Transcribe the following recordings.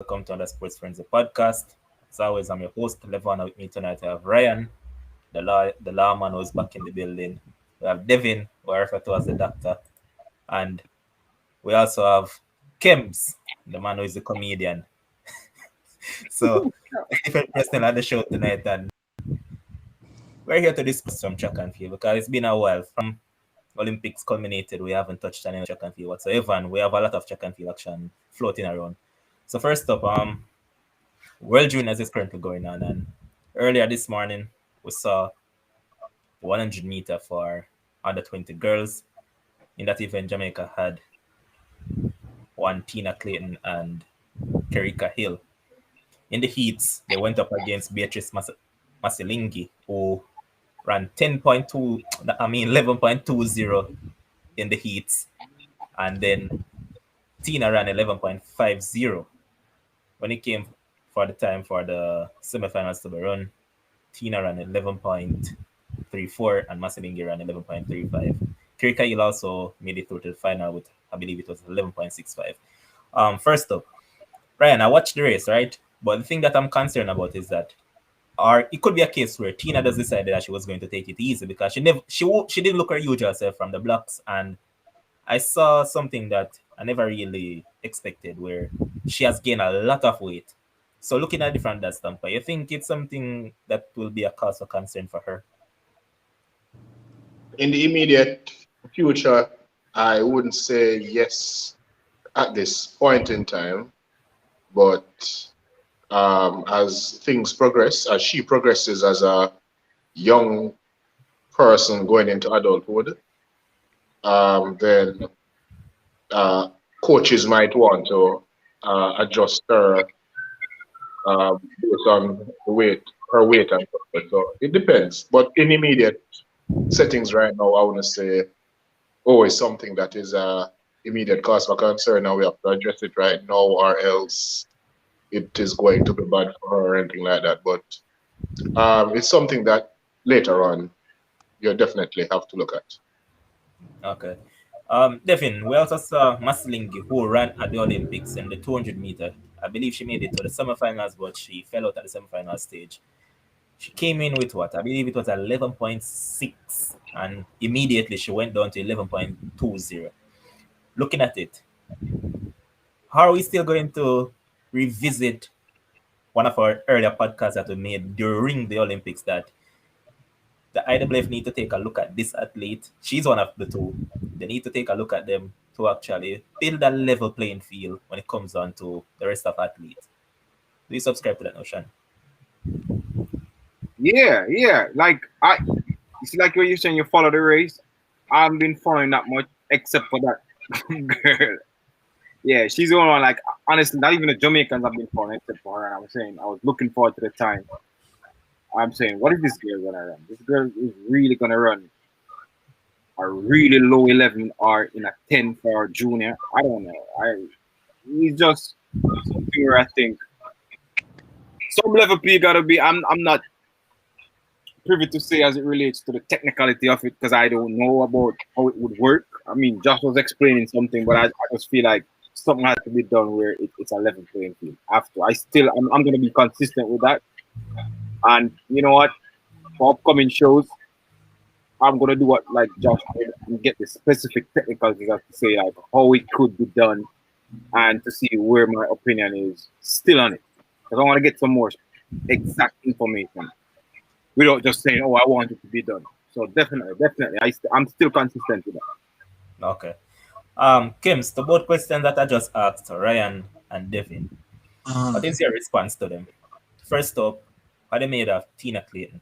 welcome to another Sports FRENZZYY podcast. As always, I'm your host, Levon. With me tonight, I have Ryan, the lawman who's back in the building. We have Devin, who I refer to as the doctor. And we also have Kims, the man who is the comedian. So, different person on the show tonight. And we're here to discuss some track and field because it's been a while. From Olympics culminated, we haven't touched on any track and field whatsoever. And we have a lot of track and field action floating around. So, first up, World Juniors is currently going on, and earlier this morning we saw the 100 meter for under 20 girls. In that event, Jamaica had one Tina Clayton and Kerika Hill. In the heats, they went up against Beatrice Masilingi, who ran 11.20 in the heats, and then Tina ran 11.50. When it came for the time for the semifinals to be run, Tina ran 11.34 and Masilingi ran 11.35. Kirika Hill also made it through to the final with, I believe it was 11.65. First up, Ryan, I watched the race, right? But the thing that I'm concerned about is that, or it could be a case where Tina just decided that she was going to take it easy because she didn't look her usual self from the blocks, and I saw something that I never really expected, where she has gained a lot of weight. So looking at it from that standpoint, you think it's something that will be a cause of concern for her? In the immediate future, I wouldn't say yes at this point in time, but as things progress, as she progresses as a young person going into adulthood, then coaches might want to adjust her based on her weight and stuff. So it depends. But in immediate settings right now, I want to say always something that is immediate cause for concern. Now we have to address it right now, or else it is going to be bad for her or anything like that. But it's something that later on you definitely have to look at. Okay. Devin, we also saw Masilingi, who ran at the Olympics in the 200 meter. I believe she made it to the semifinals, but she fell out at the semifinal stage. She came in with what? I believe it was 11.6, and immediately she went down to 11.20. Looking at it, how are we still going to revisit one of our earlier podcasts that we made during the Olympics, that the IWF need to take a look at this athlete? She's one of the two. They need to take a look at them to actually build a level playing field when it comes down to the rest of athletes. Do you subscribe to that notion? Yeah. You see, like what you're saying, you follow the race. I haven't been following that much, except for that girl. Yeah, she's the only one. Like, honestly, not even the Jamaicans have been following except for her. And I was saying, I was looking forward to the time. I'm saying, what is this girl gonna run? This girl is really gonna run a really low 11 or in a 10 for junior. I don't know. It's just something where I think some level P gotta be. I'm not privy to say as it relates to the technicality of it because I don't know about how it would work. I mean, Josh was explaining something, but I just feel like something has to be done where it's a level playing field. After I'm going to be consistent with that, and you know what, for upcoming shows, I'm going to do what like Josh did and get the specific technicalities to say like how it could be done, and to see where my opinion is still on it, because I want to get some more exact information without just saying, "Oh, I want it to be done." So definitely, I'm still consistent with that. Okay. Kims, to both questions that I just asked, Ryan and Devin, what is your response to them? First up, are they made of Tina Clayton?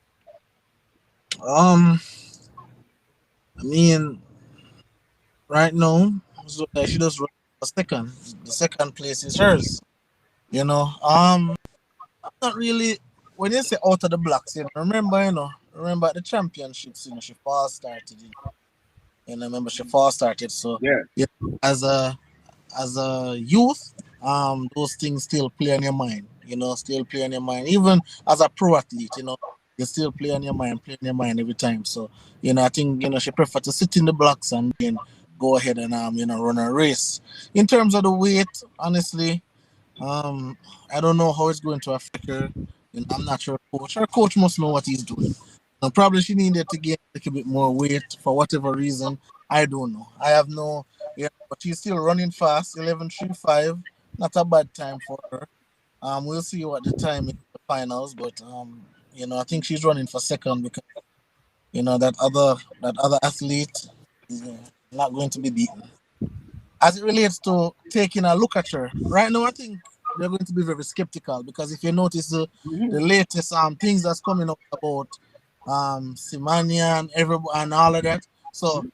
I mean, right now, so she just run the second. The second place is hers. I'm not really. When you say out of the blocks, remember the championships, she fast started. Remember she fast started. So yeah, as a youth, those things still play on your mind. Still play on your mind. Even as a pro athlete, you still play on your mind every time. So I think she prefer to sit in the blocks and then go ahead and run a race. In terms of the weight, honestly, I don't know how it's going to affect her. I'm not sure. Coach. Her coach must know what he's doing. Probably she needed to gain a little bit more weight for whatever reason. I don't know. I have no. Yeah, but she's still running fast. 11:35. Not a bad time for her. We'll see what the time is in the finals, but I think she's running for second because that other athlete is not going to be beaten. As it relates to taking a look at her, right now I think they're going to be very skeptical because if you notice the latest things that's coming up about Simania and and all of that. So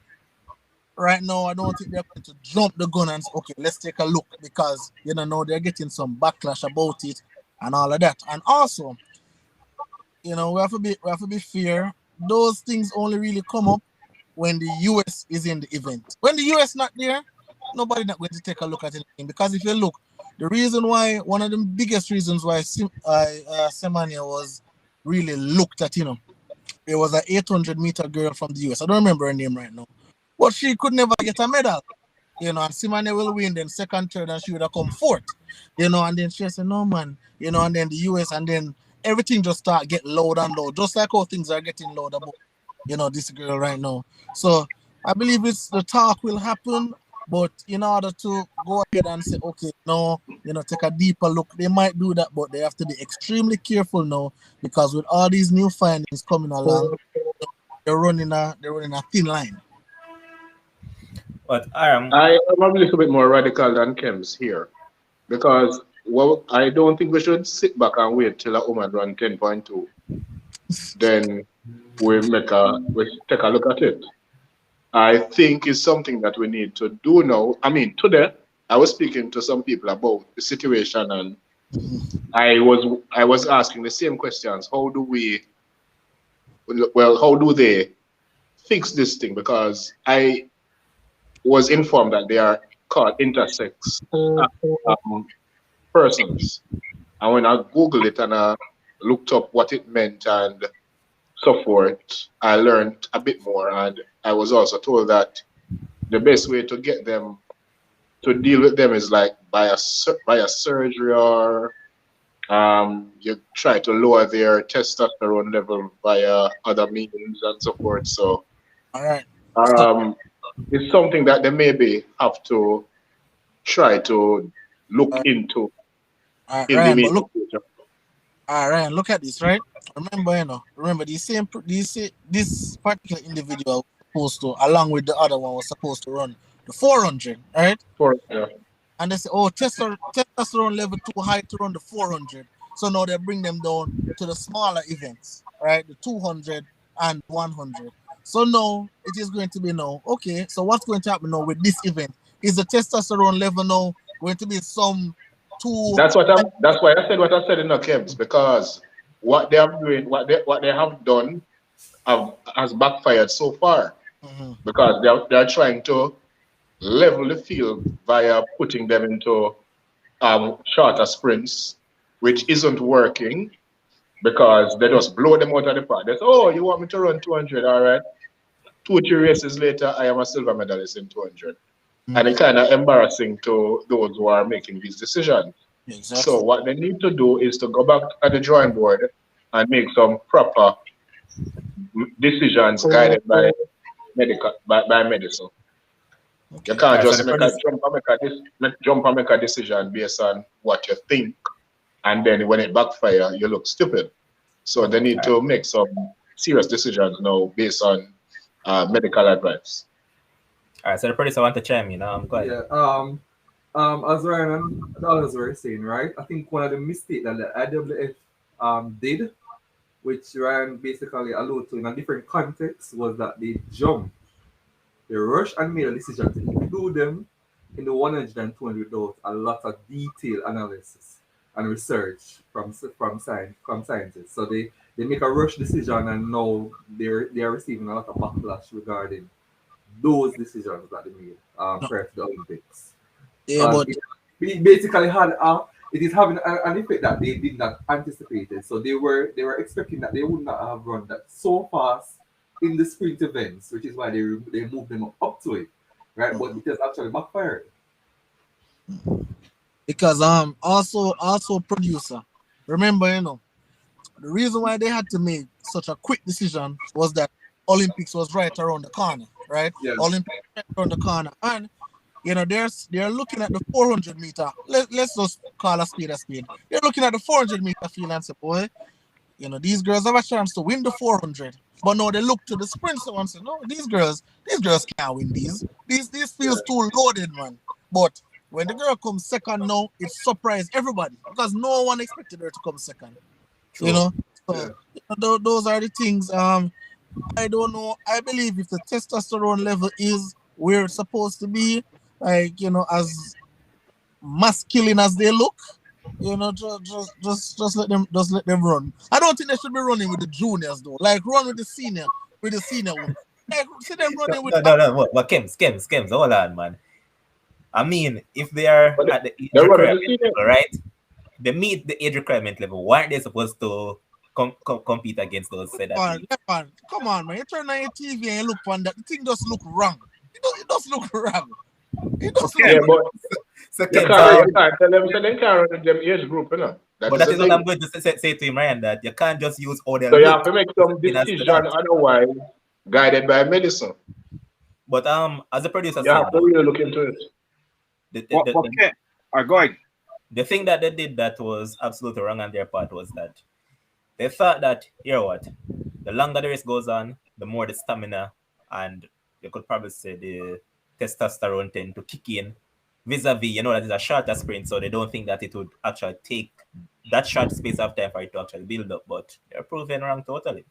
right now I don't think they're going to jump the gun and say, okay, let's take a look because now they're getting some backlash about it and all of that. And also, we have to be fair. Those things only really come up when the US is in the event. When the US not there, nobody not going to take a look at anything. Because if you look, one of the biggest reasons why Semenya was really looked at, it was an 800-meter girl from the US. I don't remember her name right now, but she could never get a medal. And Simane will win, then second, third, and she would have come fourth. And then she said, no, man. And then the US, and then everything just start getting loud and loud, just like how things are getting loud about, this girl right now. So I believe the talk will happen, but in order to go ahead and say, okay, no, take a deeper look, they might do that, but they have to be extremely careful now because with all these new findings coming along, they're running a thin line. But I am a little bit more radical than Kems here because I don't think we should sit back and wait till a woman run 10.2. Then we take a look at it. I think it's something that we need to do now. I mean, today I was speaking to some people about the situation, and I was asking the same questions. How do they fix this thing? Because I was informed that they are called intersex um, persons. And when I Googled it and I looked up what it meant and so forth, I learned a bit more. And I was also told that the best way to get them to deal with them is like by a surgery, or you try to lower their testosterone level via other means and so forth. So All right. Stop. um, it's something that they maybe have to try to look All into right, in the Ryan, but immediate look, future. all right, Ryan, look at this, right? Remember, this particular individual was supposed to, along with the other one, was supposed to run the 400, right? Yeah. And they say, oh, testosterone level too high to run the 400. So now they bring them down to the smaller events, right? The 200 and 100. So now it is going to be now, okay, so what's going to happen now with this event? Is the testosterone level now going to be some two? That's why I said what I said in the camps, because what they have done has backfired so far, Mhm. because they're trying to level the field via putting them into shorter sprints, which isn't working because they just blow them out of the park. They say, oh, you want me to run 200? All right. 2 or 3 races later, I am a silver medalist in 200. And it's kind of embarrassing to those who are making these decisions. So Exactly. what they need to do is to go back at the drawing board and make some proper decisions guided by medicine. You Okay. can't all right, so just the produce, jump and make a decision based on what you think, and then when it backfire, you look stupid. So they need to make some serious decisions now based on medical advice. all right, so the producer want to chime in. Go ahead. Yeah. As Ryan and the others were saying, right? I think one of the mistakes that the IWF did, which Ryan basically alluded to in a different context, was that they rushed and made a decision to include them in the 100 and 200 without a lot of detailed analysis and research from scientists. So they make a rush decision, and now they are receiving a lot of backlash regarding those decisions that they made No, prior to the Olympics, yeah, because but it basically it is having an effect that they did not anticipate it. So they were expecting that they would not have run that so fast in the sprint events, which is why they moved them up to it, right? But it has actually backfired. because also producer. Remember, the reason why they had to make such a quick decision was that Olympics was right around the corner, right? Yeah. Olympics right around the corner, and they're looking at the 400 meter. Let's just call a speed a speed. They're looking at the 400 meter field and say, boy, these girls have a chance to win the 400. But no, they look to the sprint and say, no, these girls can't win these. These fields too loaded, man. But when the girl comes second now, it surprised everybody because no one expected her to come second. True. So those are the things. I don't know. I believe if the testosterone level is where it's supposed to be, like as masculine as they look, just let them run. I don't think they should be running with the juniors though. Like run with the senior one. Like see them running with. No. What Kems? Hold on, man. I mean, if they are But at the age they're running requirement the senior. level, right? They meet the age requirement level. Why aren't they supposed to compete against those said athletes? Come on, man. You turn on your TV and you look on that. The thing just look wrong. It does look wrong. It does Yeah, look. but So you Kems, can't tell them so they can't run in them age group, but that is what I'm going to say to him, Ryan, that you can't just use all their So you look have to make some as to decision that. otherwise guided by medicine. But as the producer You said, have to really look into it. Okay. All right, go ahead. the thing that they did that was absolutely wrong on their part was that they thought that, the longer the race goes on, the more the stamina and you could probably say the testosterone tend to kick in vis-a-vis, that is a shorter sprint, so they don't think that it would actually take that short space of time for it to actually build up, but they're proven wrong totally.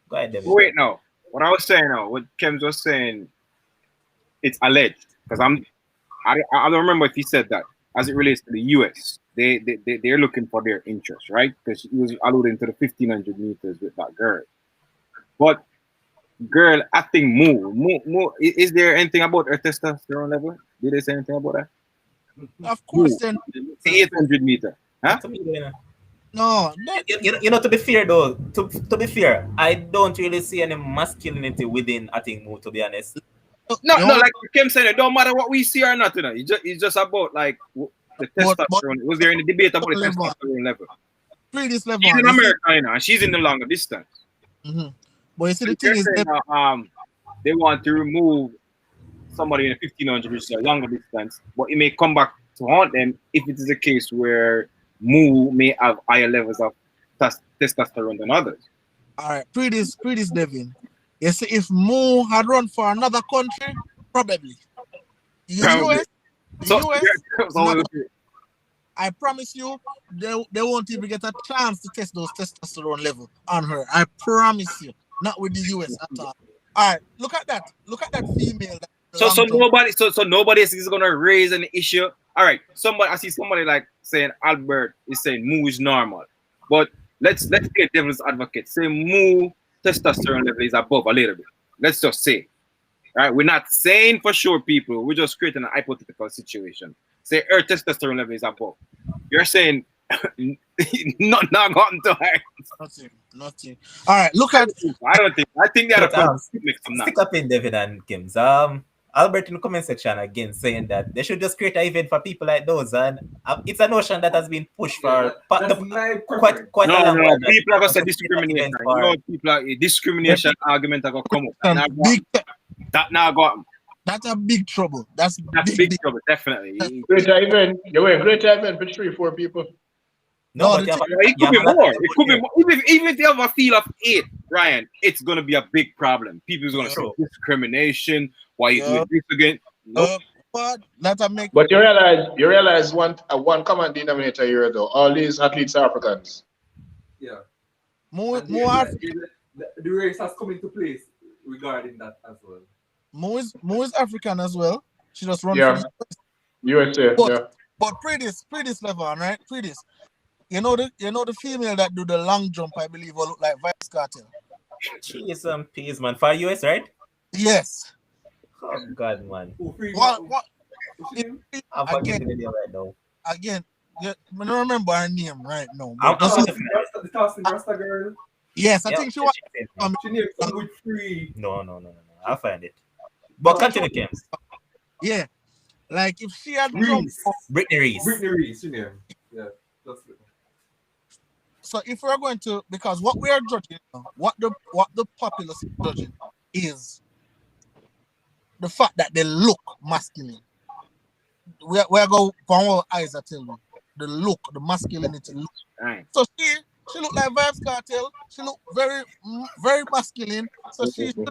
Go ahead, David. Wait, no. What I was saying now, what Kems was saying, it's alleged because I don't remember if he said that as it relates to the US. They're looking for their interest, right? Because he was alluding to the 1500 meters with that girl. But girl, I think Moo. Is there anything about her testosterone level? Did they say anything about that? Of course, then. The 800 meter. Huh? To me, No, to be fair though, to be fair, I don't really see any masculinity within Atingmu, to be honest. No, like Kim said, it don't matter what we see or not. It's just about like the testosterone. Was there any debate about the testosterone level? Previous level. She's in America, and she's in the longer distance. Mm-hmm. But you see, the thing is, they want to remove somebody in a 1500, which is a longer distance, but it may come back to haunt them if it is a case where Moo may have higher levels of testosterone than others. All right, previous Devin. You see, if Moo had run for another country, probably. US, I promise you, they won't even get a chance to test those testosterone level on her. I promise you, not with the US at all. All right, look at that. Look at that female. So nobody is gonna raise an issue. All right, I see somebody like saying Albert is saying Moo is normal, but let's get devil's advocate. Say Moo testosterone level is above a little bit. Let's just say, right? We're not saying for sure, people. We're just creating a hypothetical situation. Say her testosterone level is above. You're saying not gotten to her. Nothing. All right, look at. I think they're stick up in David and Kim's. Albert in the comment section again saying that they should just create an event for people like those, and it's a notion that has been pushed for quite a long time. People are going to say discrimination. Discrimination argument are going to come up. That now got. That's a big trouble. That's big trouble, definitely. Greater event. You were a greater event for 3-4 people. No, it could be more. It could be more. Even if you have a field of 8, Ryan, it's gonna be a big problem. People's gonna say discrimination. Why you do this again? No. But you realize one common denominator here though. All these athletes are Africans. Yeah. More the race has come into place regarding that as well. Mo is African as well. She just runs for USA. But Predis level, right? Predis. You know the female that do the long jump, I believe, will look like Vice Cartel. She is some peas, man. For US, right? Yes. Oh God, man. What? I'm forgetting the name right now. Again, I don't remember her name right now. The Tossing Rasta girl. Yes, I think she was. She named some with free. No. I'll find it. But continue, James. Yeah. Like if she had jumped, Reese. Brittany Reese. Brittany Reese, you know. Yeah. That's it. so if we're going to, because what we are judging, what the populace is judging is the fact that they look masculine. We're going from our eyes, I tell you, the look, the masculinity look. Right. So she looked like Vibes Cartel. She looked very masculine. So she should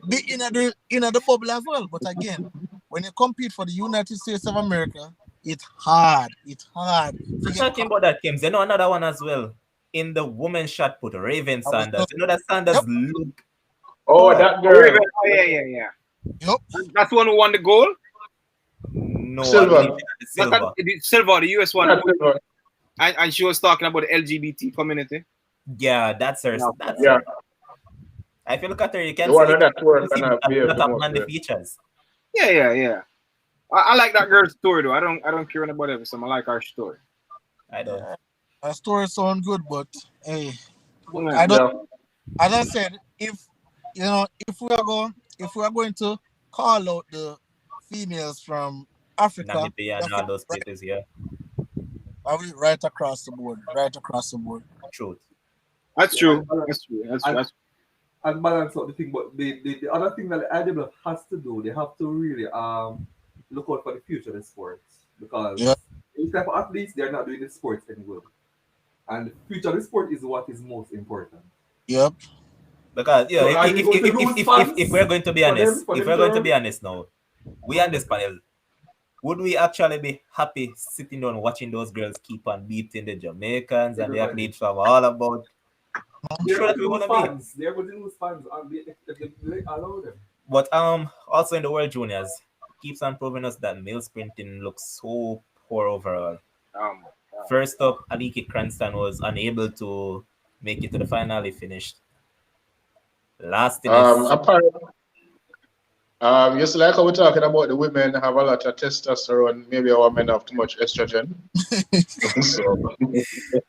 be in the bubble as well. But again, when you compete for the United States of America, it's hard. It's hard. I'm talking about that, Kims. You know another one as well. In the women's shot put, Raven Sanders. You know that Sanders Yep. look. Oh, that girl. Oh, yeah. Yep. That's the one who won the gold. No, Silver. I believe it's That's silver. Silver, the US one. That's it. And she was talking about the LGBT community. Yeah, that's her. Yeah. That's Yeah. her. If you look at her, you can The one see, that work you see and a lot of most manly of it. features. Yeah. I like that girl's story though. I don't care about everything. I like her story. I don't. Her story sound good, but hey, Yeah. I don't. Yeah. As I said, if we are going to call out the females from Africa, Namibia and all those places here. probably right across the board. Truth. That's true. That's And balance out the thing, but the other thing that the IWF has to do, they have to really look out for the future of the sports, because Yeah. these type of athletes, they're not doing the sports any good, and the future of the sport is what is most important. Yep. Because So are you going to lose fans if we're going to be for them- honest, for if them we're going to- to be honest now, we on this panel, would we actually be happy sitting down watching those girls keep on beating the Jamaicans and the Everybody. athletes from all about? They're Sure going that we to lose wanna be. fans. They're going to lose fans, and they allow them. But also in the World Juniors, keeps on proving us that male sprinting looks so poor overall. First up, Aliki Cranston was unable to make it to the final. He finished last in his Apparently, just like how we're talking about the women have a lot of testosterone, maybe our men have too much estrogen. So,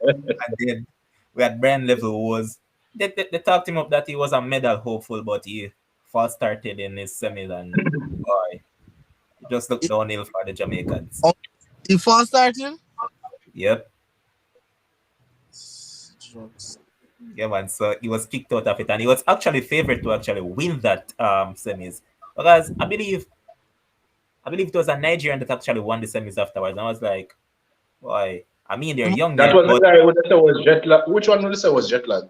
and then we had Brian Level who was they talked him up that he was a medal hopeful, but he false started in his semis and boy, it just looked downhill for the Jamaicans. He fast starting. Yep. Yeah, man. So he was kicked out of it, and he was actually favored to actually win that semis, because I believe it was a Nigerian that actually won the semis afterwards. And I was like, why? I mean, they're young. that men, was the but guy who they said was jet lag. Which one would they say was jet lag?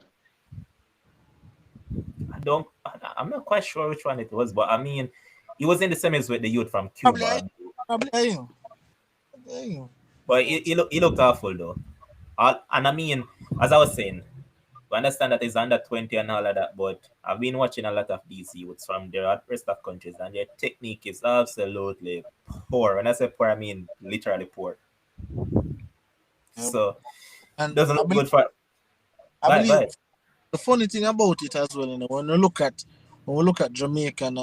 I'm not quite sure which one it was, but I mean, he was in the semis with the youth from Cuba. Probably. But he looked awful though. And I mean, as I was saying, we understand that he's under 20 and all of that, but I've been watching a lot of these youths from the rest of countries, and their technique is absolutely poor. When I say poor, I mean literally poor. So And doesn't look good for. I believe the funny thing about it as well, when we look at Jamaican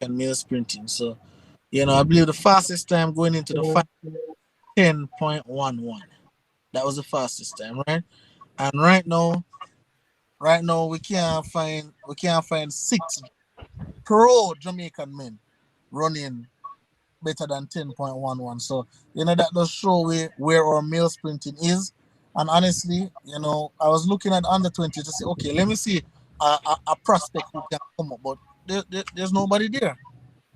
male sprinting, so I believe the fastest time going into the final 10.11. That was the fastest time, right? And right now we can't find 6 pro Jamaican men running better than 10.11. So that does show where our male sprinting is. And honestly, I was looking at under 20 to say, okay, let me see a prospect who can come up, but there's nobody there.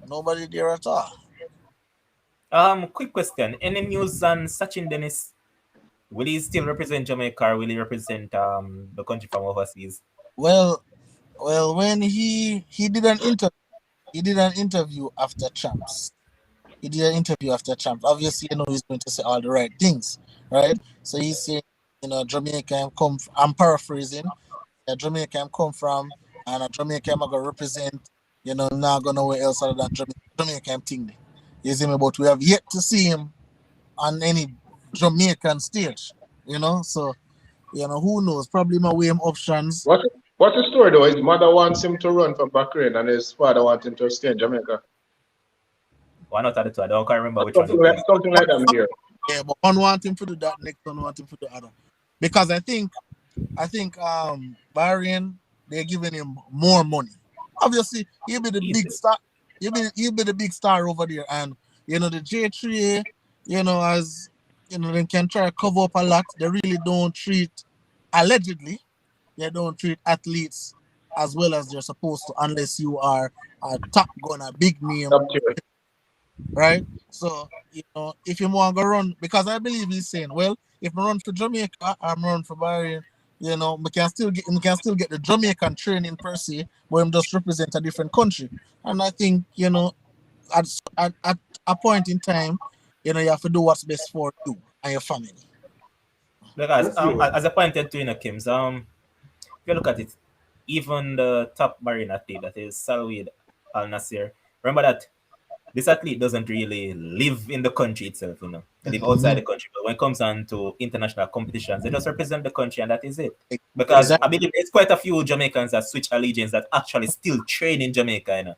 Nobody there at all. Quick question. Any news on Sachin Dennis? Will he still represent Jamaica, or will he represent the country from overseas? Well, when he did an interview after champs. Obviously, he's going to say all the right things, right? So he's saying, Jamaica I'm paraphrasing. Jamaica come from, and Jamaica I'm gonna represent. Not going nowhere else other than Jamaica thing. You see me, but we have yet to see him on any Jamaican stage. So who knows? Probably my way him options. What's the story though? His mother wants him to run from Bahrain, and his father wants him to stay in Jamaica. One out of the two. I don't quite remember which Something one. something like that here. Yeah, but one want him to do that, next one want him to do the other. Because I think Bahrain, they're giving him more money. Obviously, he'll be the big star. He'll be the big star over there, and The J3A, as they can try to cover up a lot. They really don't treat, allegedly, they don't treat athletes as well as they're supposed to, unless you are a top gun, a big name, Up to it. right? So, if you want to run, because I believe he's saying, well, if I run for Jamaica, I'm run for Bahrain, we can still get the Jamaican training per se, but I'm just represent a different country. And I think, at a point in time, you have to do what's best for you and your family. Because Let's go. as I pointed to Kims, if you look at it, even the top Bahrain athlete, that is Salweed Al Nasir, remember that this athlete doesn't really live in the country itself, They live outside the country. But when it comes on to international competitions, they just represent the country, and that is it. Because Exactly. I believe there's quite a few Jamaicans that switch allegiance that actually still train in Jamaica,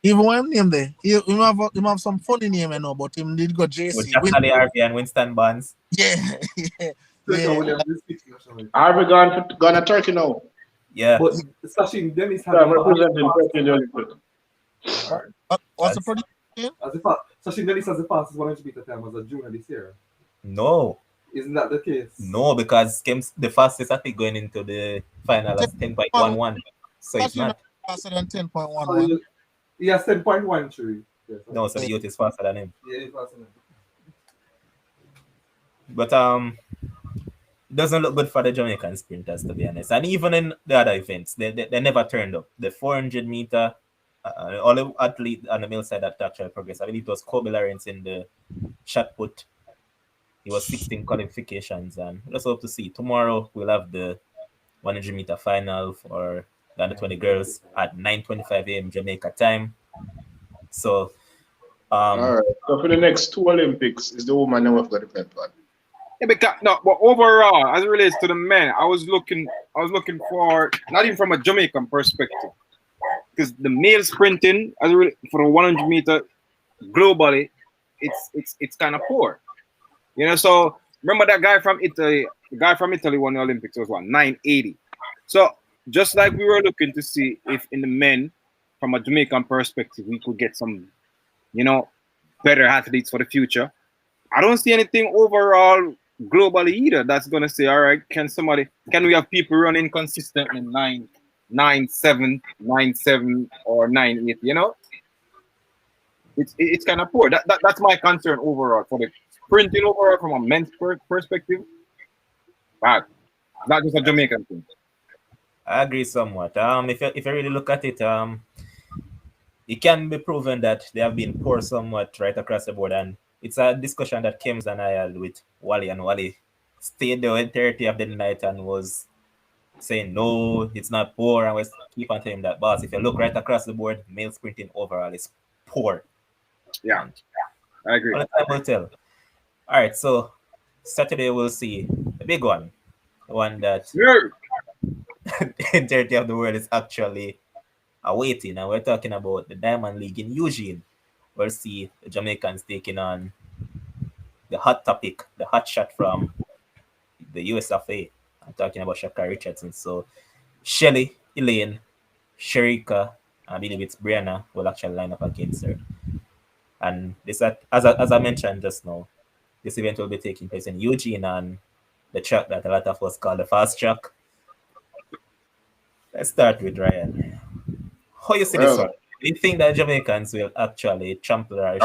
Even when name there, he have some funny name, but him did go With JC. Jack Ali Harvey and Winston Barnes. Yeah, yeah, Clayton yeah. Williams is speaking nationally. Harvey gone to Turkey now. Yeah. But Sachin Dennis has So I'm a representing Turkey in the Olympics. What's the That's- prediction? Sachin Dennis has the fastest 100 meter time as a junior this year. No, Isn't that the case? because Kims, the fastest athlete going into the final is 10.11. So it's not. Faster than Oh, 10.11. he has 10.13. Yes, No, so the youth is faster than him. Yeah, he's faster than him. But doesn't look good for the Jamaican sprinters, to be honest. And even in the other events, they never turned up. The 400 meter, all the athlete on the male side that actually progressed. I believe it was Kobe Lawrence in the shot put. He was 16 qualifications, and let's hope to see. Tomorrow we'll have the 100 meter final for the under 20 girls at 9:25 a.m. Jamaica time. So, All right. So for the next two Olympics, is the woman now we've got to depend on. Yeah, but overall, as it relates to the men, I was looking for, not even from a Jamaican perspective, because the male sprinting for the 100 meter globally, it's kind of poor. So remember that guy from Italy? The guy from Italy won the Olympics. It was 980. So just like we were looking to see if in the men, from a Jamaican perspective, we could get some, better athletes for the future. I don't see anything overall globally either that's gonna say, all right, can we have people running consistently 9.7, 9.7 or 9.8? It's kind of poor. That's my concern overall for the sprinting overall from a men's perspective. Bad. Not just a Jamaican thing. I agree somewhat. If you really look at it, it can be proven that they have been poor somewhat right across the board, and it's a discussion that Kims and I had with Wally, and Wally stayed the entirety of the night and was saying no, it's not poor, and we keep on telling him that, boss, if you look right across the board, male sprinting overall is poor. Yeah, And I agree. only time will tell. All right, so Saturday we'll see the big one, the one that the entirety of the world is actually awaiting, and we're talking about the Diamond League in Eugene. We'll see the Jamaicans taking on the hot topic, the hot shot from the USFA. I'm talking about Shaka Richardson. So Shelly, Elaine, Sherika, I believe it's Brianna will actually line up against her. And this, as I mentioned just now, this event will be taking place in Eugene on the track that a lot of us call the fast track. Let's start with Ryan. How you see this one? Do you think that Jamaicans will actually trample or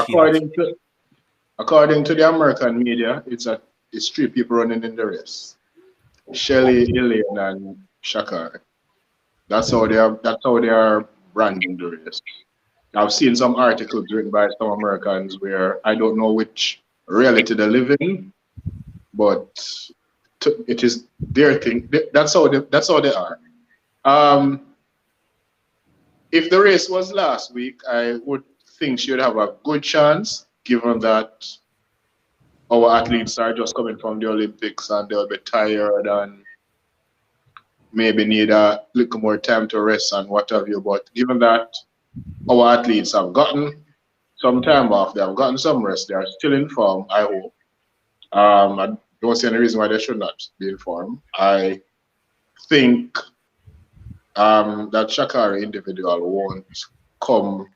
According to the American media, it's three people running in the race: Shelly, Elaine, and Shaka. That's how they are branding the race. I've seen some articles written by some Americans where I don't know which reality they live in, but it is their thing. That's how they are. If the race was last week, I would think she would have a good chance, given that our athletes are just coming from the Olympics and they'll be tired and maybe need a little more time to rest and what have you. But given that our athletes have gotten some time off, they have gotten some rest, they are still in form, I hope. I don't see any reason why they should not be in form. I think that Shakari individual won't come.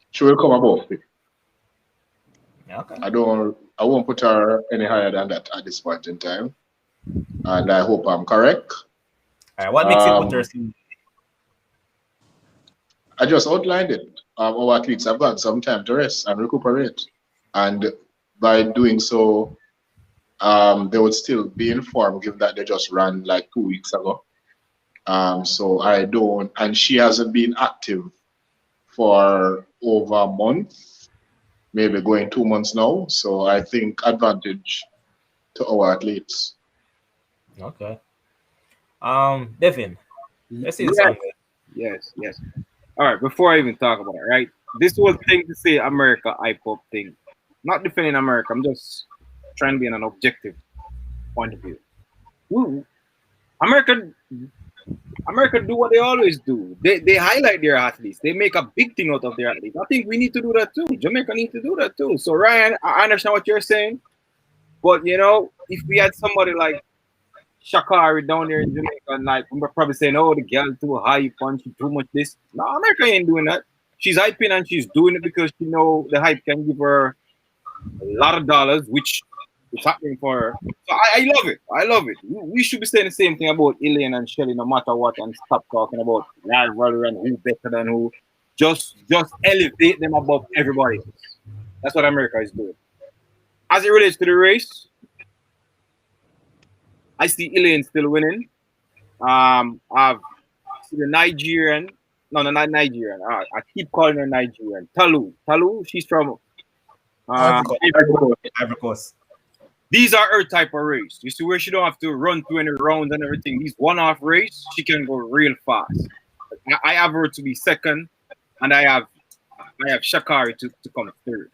She will come above it. Okay. I won't put her any higher than that at this point in time. And I hope I'm correct. All right. What makes you put her? I just outlined it. Our athletes have got some time to rest and recuperate. And by doing so, they would still be informed given that they just ran like 2 weeks ago. So I don't, and she hasn't been active for over a month, maybe going 2 months now. So I think advantage to our athletes. Okay. Devin, let's see this Yes, one. yes. All right, before I even talk about it, right? This was thing to say America hype up thing. Not defending America. I'm just trying to be in an objective point of view. Woo. America do what they always do. They highlight their athletes. They make a big thing out of their athletes. I think we need to do that too. Jamaica need to do that too. So Ryan, I understand what you're saying, but you know, if we had somebody like Shakari down there in Jamaica, and like we're probably saying, "Oh, the girl too hype and she too much this." No, America ain't doing that. She's hyping and she's doing it because she know the hype can give her a lot of dollars, which is happening for her. So I love it. I love it. We should be saying the same thing about Elaine and Shelly, no matter what, and stop talking about rivalry and who better than who. Just elevate them above everybody. That's what America is doing. As it relates to the race, I see Elaine still winning. I've seen the Nigerian. No, not Nigerian. I keep calling her Nigerian. Talu. She's from Ivory Coast. These are her type of race. You see where she don't have to run through any rounds and everything. These one-off race, she can go real fast. I have her to be second, and I have Shakari to come third.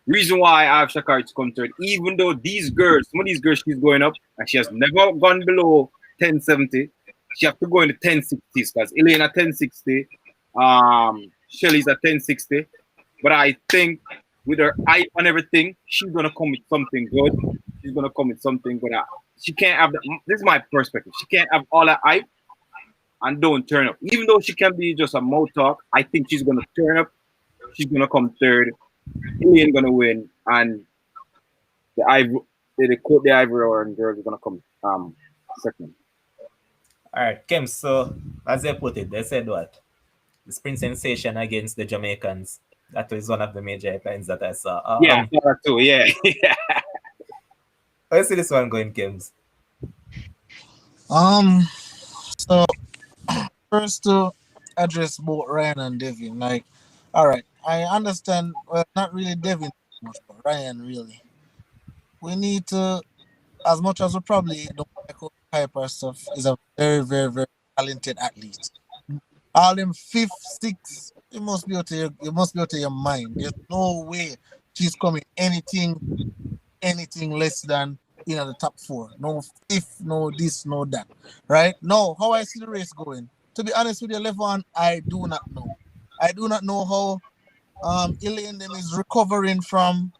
Reason why I have Shakari to come third, even though some of these girls she's going up, and she has never gone below 1070. She have to go in the 1060s because Elena 1060, Shelly's at 1060. But I think with her hype and everything, she's gonna come with something good. She's gonna come with something good. She can't have this is my perspective. She can't have all that hype and don't turn up. Even though she can be just a mouth talk, I think she's gonna turn up. She's gonna come third. Elaine gonna win, and the Ivory girls are gonna come second. All right, Kim. So as they put it, they said what? The sprint sensation against the Jamaicans. That was one of the major headlines that I saw. Yeah, I saw that too. Yeah. How you see this one going, Kims? So first to address both Ryan and Devin, like, all right, I understand. Well, not really Devin much, but Ryan really. We need to, as much as we probably don't like hyper stuff, is a very, very, very talented athlete. All them fifth, sixth, you must be out of your mind. There's no way she's coming anything less than the top four. No fifth, no this, no that. Right? No, how I see the race going. To be honest with you, Levon, I do not know. I do not know how Elaine them is recovering from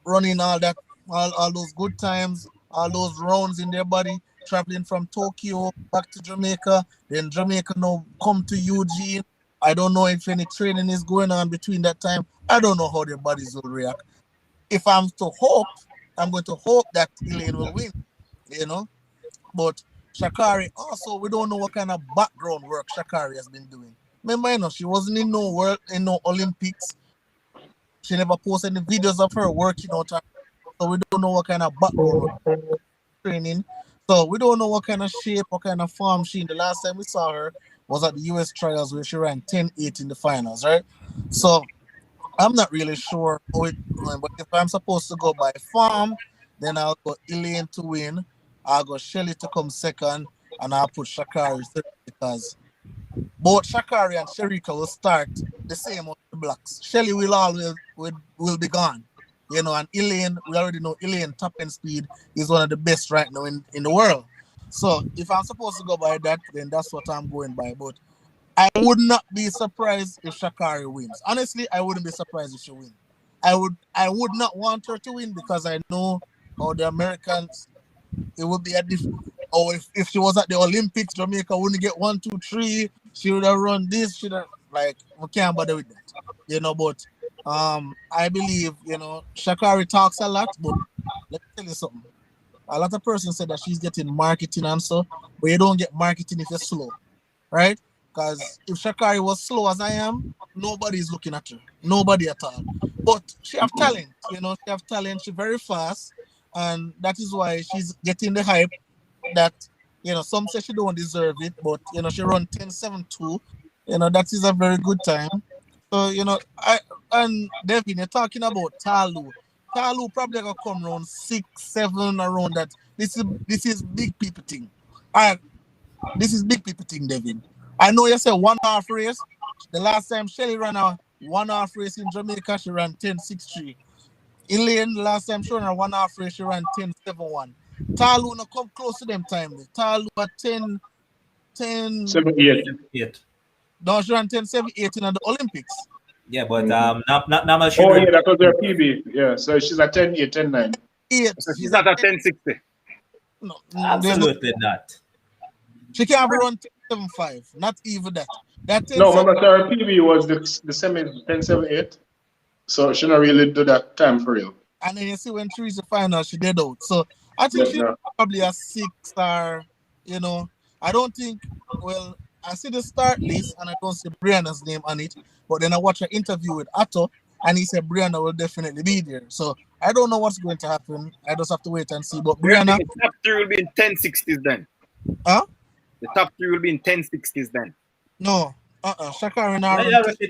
running all those good times, all those rounds in their body, traveling from Tokyo back to Jamaica, then Jamaica now come to Eugene. I don't know if any training is going on between that time. I don't know how their bodies will react. If I'm to hope, I'm going to hope that Elaine will win, But Shakari also, we don't know what kind of background work Shakari has been doing. Remember, she wasn't in no Olympics. She never posted any videos of her working out. So we don't know what kind of background training. So we don't know what kind of shape, what kind of form she in. The last time we saw her was at the US trials where she ran 10-8 in the finals, right? So I'm not really sure how it's going, but if I'm supposed to go by form, then I'll go Elaine to win, I'll go Shelly to come second, and I'll put Shakari third because both Shakari and Sherika will start the same on the blocks. Shelly will always will be gone. And Elaine, we already know Elaine top end speed is one of the best right now in the world. So if I'm supposed to go by that, then that's what I'm going by. But I would not be surprised if Shakari wins. Honestly, I wouldn't be surprised if she wins. I would not want her to win because I know how the Americans, it would be a different. Or if she was at the Olympics, Jamaica wouldn't get 1, 2, 3. She would have run this. We can't bother with that. But I believe, Shakari talks a lot, but let me tell you something. A lot of persons said that she's getting marketing and so, but you don't get marketing if you're slow, right? Because if Shakari was slow as I am, nobody's looking at her. Nobody at all. But she have talent, she have talent, she's very fast, and that is why she's getting the hype that, some say she don't deserve it, but she run 10.72. That is a very good time. So, I and Devin, you're talking about Talu. Talu probably gonna come around 6, 7 around that. This is big people thing. I This is big people thing, Devin. I know you said 1.5 race. The last time Shelly ran a 1.5 race in Jamaica, she ran 10.63. Elaine, the last time she ran a 1.5 race, she ran 10.71. Talu no come close to them time. Talu at 10. 78. 8. No, she ran 10.78 in the Olympics. Yeah, but not she Oh, yeah, that was her PB. Yeah, so she's at 10.8, 10.9. So she's not at 10.60. No, absolutely not. She can't run 10.75. Not even that. That No, 10.7. remember, her PB was the same as 10.78. So she not really do that time for real. And then you see when she reached the final, she did out. So I think she's probably a 6 star. I don't think, well, I see the start list and I don't see Brianna's name on it. But then I watch an interview with Atto and he said Brianna will definitely be there. So I don't know what's going to happen. I just have to wait and see. But Brianna. The top 3 will be in 10.60s then. Huh? The top 3 will be in 10.60s then. No. Shakari now.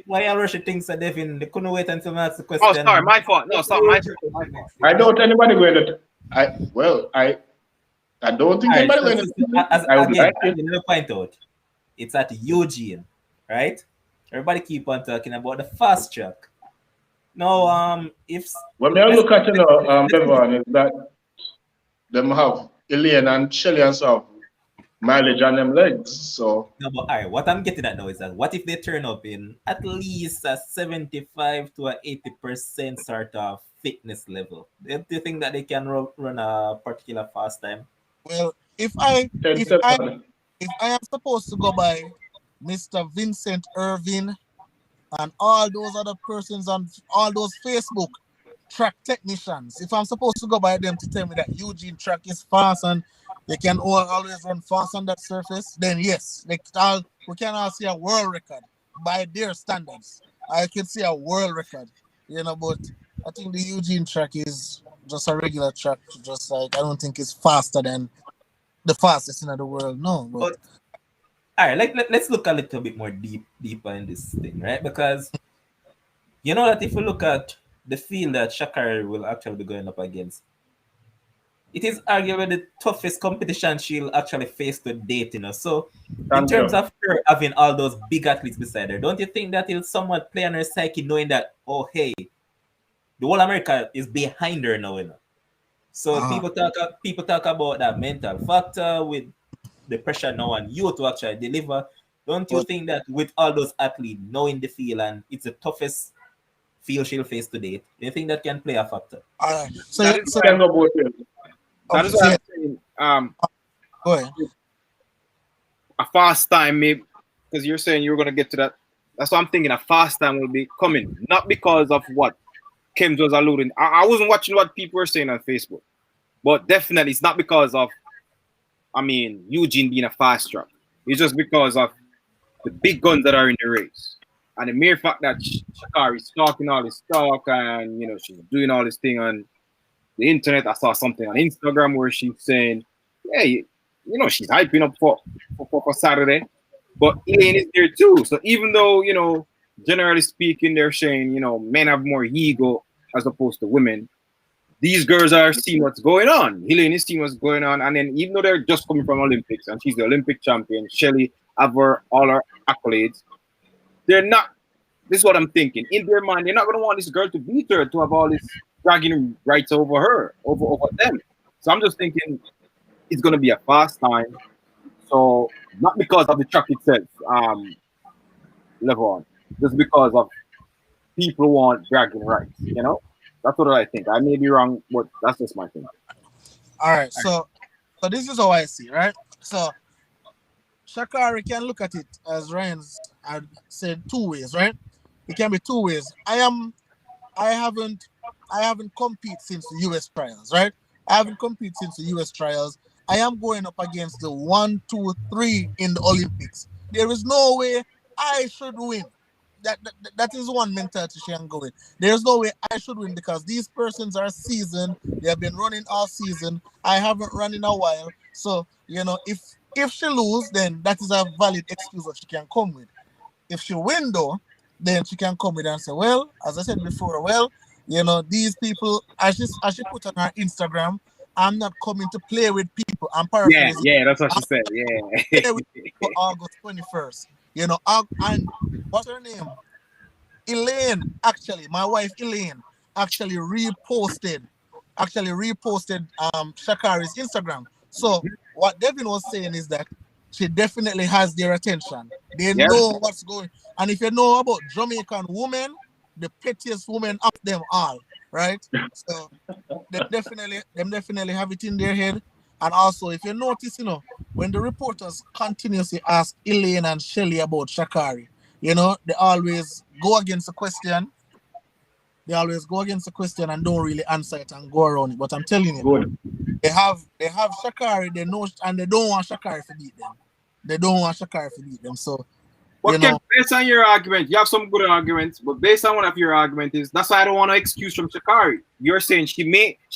Why you rush things, Devin? They couldn't wait until I ask the question. Oh, sorry, my fault. No, sorry, my fault. I don't anybody going to. I don't think anybody going to. I would like it. You never point out. It's at Eugene, right? Everybody keep on talking about the fast track. No, if when I look at Bevan, is that them have Elaine and Shelly and so mileage on them legs. So no, but all right, what I'm getting at now is that what if they turn up in at least a 75 to a 80% sort of fitness level? Do you think that they can run a particular fast time? Well, if I am supposed to go by Mr. Vincent Irvin and all those other persons on all those Facebook track technicians, if I'm supposed to go by them to tell me that Eugene track is fast and they can always run fast on that surface, then yes, we can all see a world record by their standards. I can see a world record, but I think the Eugene track is just a regular track, just like I don't think it's faster than the fastest in the world. No, but all right, let's look a little bit more deeper in this thing, right? Because you know that if we look at the field that Shakari will actually be going up against, it is arguably the toughest competition she'll actually face to date, So in terms of her having all those big athletes beside her, don't you think that it'll somewhat play on her psyche knowing that, oh hey, the whole America is behind her now, So people talk about that mental factor with the pressure now on you to actually deliver. Don't you think that with all those athletes knowing the field and it's the toughest field she'll face to date, do you think that can play a factor? So can go both ways. That is what I'm saying. Go ahead. A fast time, maybe, because you're saying you're going to get to that. That's what I'm thinking. A fast time will be coming, not because of what Kim was alluding. I wasn't watching what people were saying on Facebook, but definitely it's not because of, Eugene being a fast track. It's just because of the big guns that are in the race. And the mere fact that Shakari is talking all this talk and, she's doing all this thing on the internet. I saw something on Instagram where she's saying, hey, she's hyping up for Saturday. But Elaine is there too. So even though, generally speaking, they're saying, men have more ego as opposed to women, these girls are seeing what's going on. Elaine is seeing what's going on. And then even though they're just coming from Olympics and she's the Olympic champion, Shelly have all her accolades, they're not, this is what I'm thinking. In their mind, they're not going to want this girl to beat her, to have all this bragging rights over her, over them. So I'm just thinking it's going to be a fast time. So not because of the track itself, level on, just because of people want bragging rights, That's what I think. I may be wrong, but that's just my thing. All right. So this is how I see, right? So Shakari can look at it as Ryan had said 2 ways, right? It can be 2 ways. I am I haven't competed since the US trials, right? I haven't competed since the US trials. I am going up against the 1, 2, 3 in the Olympics. There is no way I should win. That is one mentality she can go with. There's no way I should win because these persons are seasoned. They have been running all season. I haven't run in a while. So, if she lose, then that is a valid excuse that she can come with. If she win though, then she can come with and say, well, as I said before, well, these people, as she put on her Instagram, I'm not coming to play with people. I'm Yeah, paraphrasing. yeah, that's what I'm she said. Yeah. play with people August 21st. And what's her name? Elaine, actually, my wife Elaine actually reposted Shakari's Instagram. So what Devin was saying is that she definitely has their attention. They Yeah. know what's going. And if you know about Jamaican women, the pettiest women of them all, right? So them definitely have it in their head. And also, if you notice, when the reporters continuously ask Elaine and Shelly about Shakari, they always go against the question. They always go against the question and don't really answer it and go around it. But I'm telling you, Good. they have Shakari, they know, and they don't want Shakari to beat them. They don't want Shakari to beat them. So, But Kim, based on your argument, you have some good arguments, but based on one of your arguments is that's why I don't want to excuse from Shakari. You're saying she